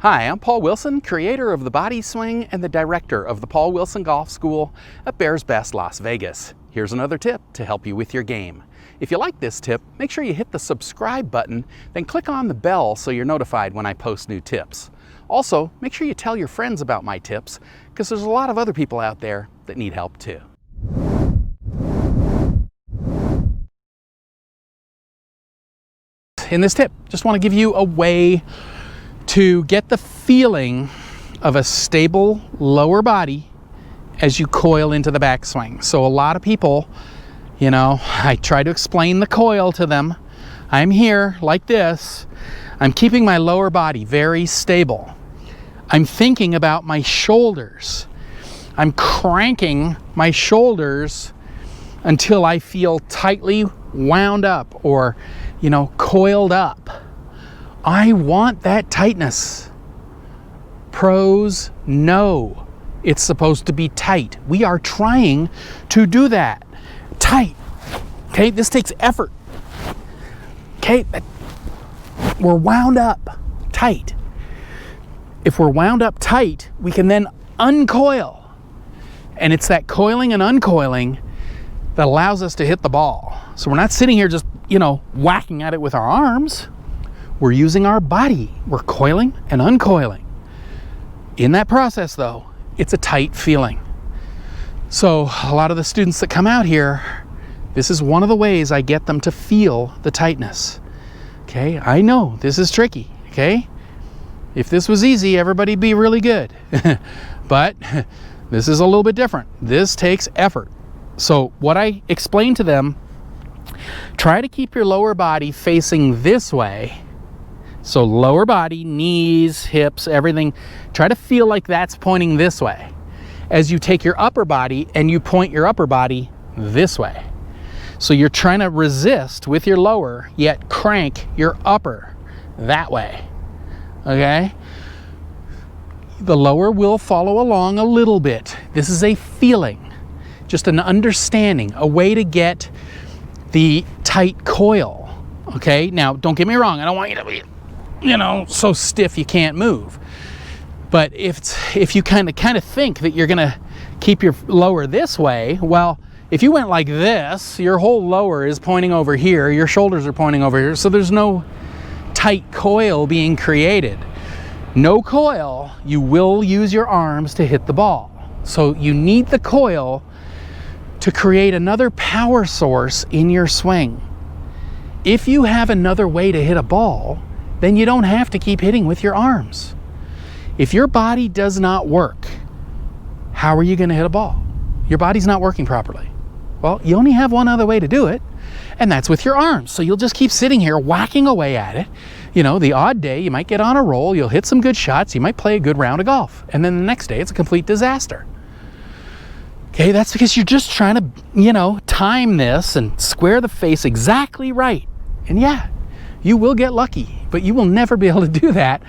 Hi, I'm Paul Wilson, creator of the Body Swing and the director of the Paul Wilson Golf School at Bears Best Las Vegas. Here's another tip to help you with your game. If you like this tip, make sure you hit the subscribe button, then click on the bell so you're notified when I post new tips. Also, make sure you tell your friends about my tips, because there's a lot of other people out there that need help too. In this tip, just want to give you a way to get the feeling of a stable lower body as you coil into the backswing. So a lot of people, I try to explain the coil to them. I'm here like this. I'm keeping my lower body very stable. I'm thinking about my shoulders. I'm cranking my shoulders until I feel tightly wound up or, coiled up. I want that tightness. Pros, no. It's supposed to be tight. We are trying to do that. Tight. Okay, this takes effort. Okay, we're wound up tight. If we're wound up tight, we can then uncoil. And it's that coiling and uncoiling that allows us to hit the ball. So we're not sitting here just, whacking at it with our arms. We're using our body. We're coiling and uncoiling. In that process, though, it's a tight feeling. So a lot of the students that come out here, this is one of the ways I get them to feel the tightness. Okay, I know this is tricky, okay? If this was easy, everybody'd be really good. But this is a little bit different. This takes effort. So what I explain to them, try to keep your lower body facing this way. So lower body, knees, hips, everything, try to feel like that's pointing this way. As you take your upper body and you point your upper body this way. So you're trying to resist with your lower, yet crank your upper that way, okay? The lower will follow along a little bit. This is a feeling, just an understanding, a way to get the tight coil, okay? Now, don't get me wrong, I don't want you to be so stiff you can't move. But if you kind of think that you're gonna keep your lower this way, well, if you went like this, your whole lower is pointing over here, your shoulders are pointing over here, so there's no tight coil being created. No coil, you will use your arms to hit the ball. So you need the coil to create another power source in your swing. If you have another way to hit a ball, then you don't have to keep hitting with your arms. If your body does not work, how are you going to hit a ball? Your body's not working properly. Well, you only have one other way to do it, and that's with your arms. So you'll just keep sitting here whacking away at it. The odd day, you might get on a roll, you'll hit some good shots, you might play a good round of golf, and then the next day it's a complete disaster. Okay, that's because you're just trying to, time this and square the face exactly right. And yeah, you will get lucky, but you will never be able to do that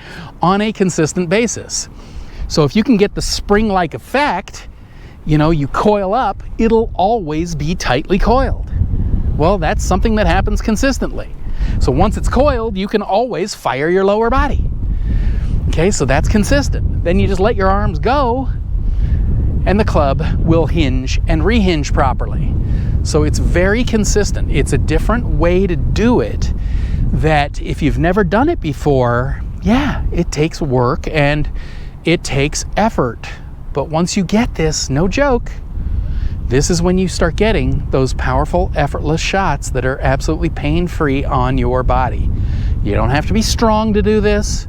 on a consistent basis. So if you can get the spring-like effect, you coil up, it'll always be tightly coiled. Well, that's something that happens consistently. So once it's coiled, you can always fire your lower body. Okay, so that's consistent. Then you just let your arms go, and the club will hinge and rehinge properly. So it's very consistent. It's a different way to do it that if you've never done it before, yeah, it takes work and it takes effort. But once you get this, no joke, this is when you start getting those powerful, effortless shots that are absolutely pain-free on your body. You don't have to be strong to do this.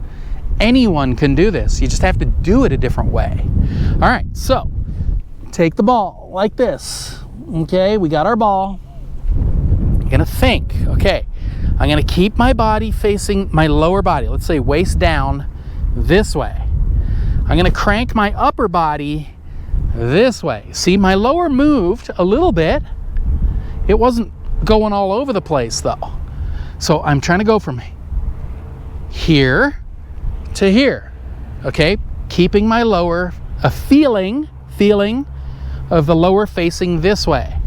Anyone can do this. You just have to do it a different way. All right, so take the ball like this. Okay, we got our ball. You're gonna think, okay, I'm gonna keep my body facing my lower body, let's say waist down this way. I'm gonna crank my upper body this way. See, my lower moved a little bit. It wasn't going all over the place though. So I'm trying to go from here to here, okay? Keeping my lower, a feeling of the lower facing this way.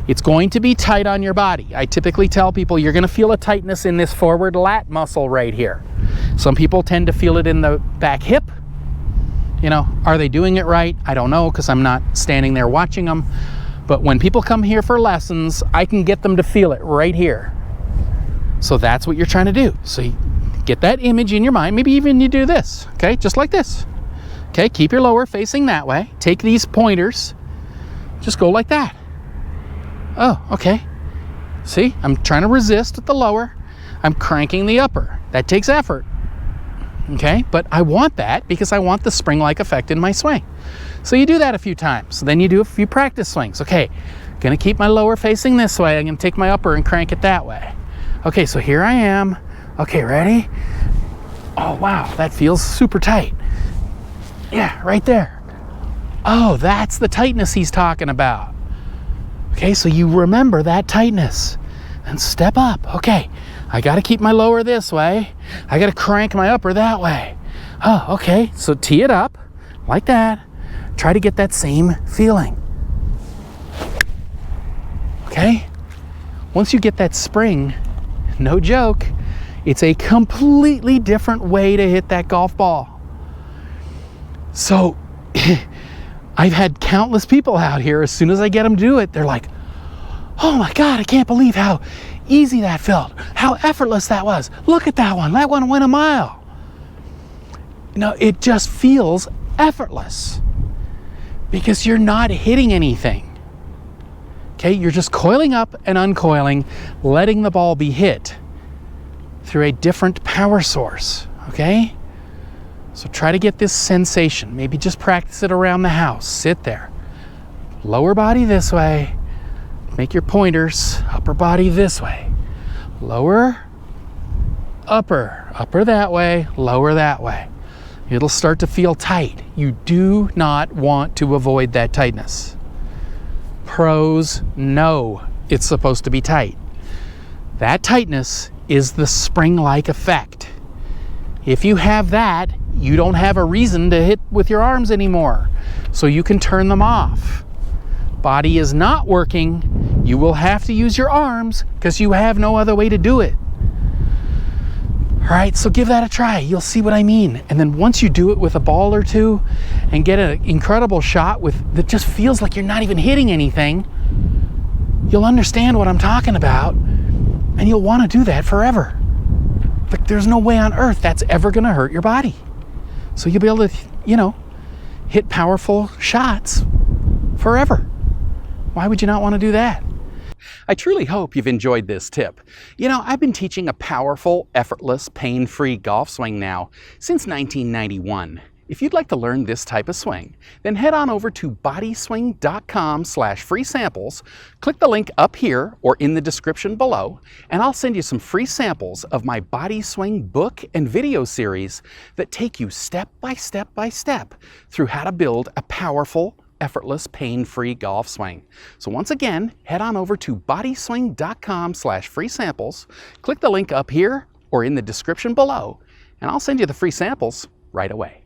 It's going to be tight on your body. I typically tell people you're going to feel a tightness in this forward lat muscle right here. Some people tend to feel it in the back hip. You know, are they doing it right? I don't know, because I'm not standing there watching them. But when people come here for lessons, I can get them to feel it right here. So that's what you're trying to do. So you get that image in your mind. Maybe even you do this, okay? Just like this. Okay, keep your lower facing that way. Take these pointers. Just go like that. Oh, okay. See, I'm trying to resist at the lower. I'm cranking the upper. That takes effort. Okay, but I want that because I want the spring-like effect in my swing. So you do that a few times. Then you do a few practice swings. Okay, gonna keep my lower facing this way. I'm gonna take my upper and crank it that way. Okay, so here I am. Okay, ready? Oh, wow, that feels super tight. Yeah, right there. Oh, that's the tightness he's talking about. Okay, so you remember that tightness and step up. Okay, I gotta keep my lower this way. I gotta crank my upper that way. Oh, okay, so tee it up like that. Try to get that same feeling. Okay, once you get that spring, no joke, it's a completely different way to hit that golf ball. So I've had countless people out here, as soon as I get them to do it, they're like, oh my God, I can't believe how easy that felt, how effortless that was. Look at that one went a mile. You know, it just feels effortless because you're not hitting anything. Okay, you're just coiling up and uncoiling, letting the ball be hit through a different power source, okay? So try to get this sensation. Maybe just practice it around the house. Sit there. Lower body this way. Make your pointers. Upper body this way. Lower, upper. Upper that way, lower that way. It'll start to feel tight. You do not want to avoid that tightness. Pros know it's supposed to be tight. That tightness is the spring-like effect. If you have that, you don't have a reason to hit with your arms anymore, so you can turn them off. Body is not working, you will have to use your arms because you have no other way to do it. All right, so give that a try. You'll see what I mean. And then once you do it with a ball or two and get an incredible shot that just feels like you're not even hitting anything, you'll understand what I'm talking about, and you'll want to do that forever. Like, there's no way on earth that's ever going to hurt your body. So you'll be able to, you know, hit powerful shots forever. Why would you not want to do that? I truly hope you've enjoyed this tip. You know, I've been teaching a powerful, effortless, pain-free golf swing now since 1991. If you'd like to learn this type of swing, then head on over to bodyswing.com/free samples, click the link up here or in the description below, and I'll send you some free samples of my Body Swing book and video series that take you step by step by step through how to build a powerful, effortless, pain-free golf swing. So once again, head on over to bodyswing.com/free samples, click the link up here or in the description below, and I'll send you the free samples right away.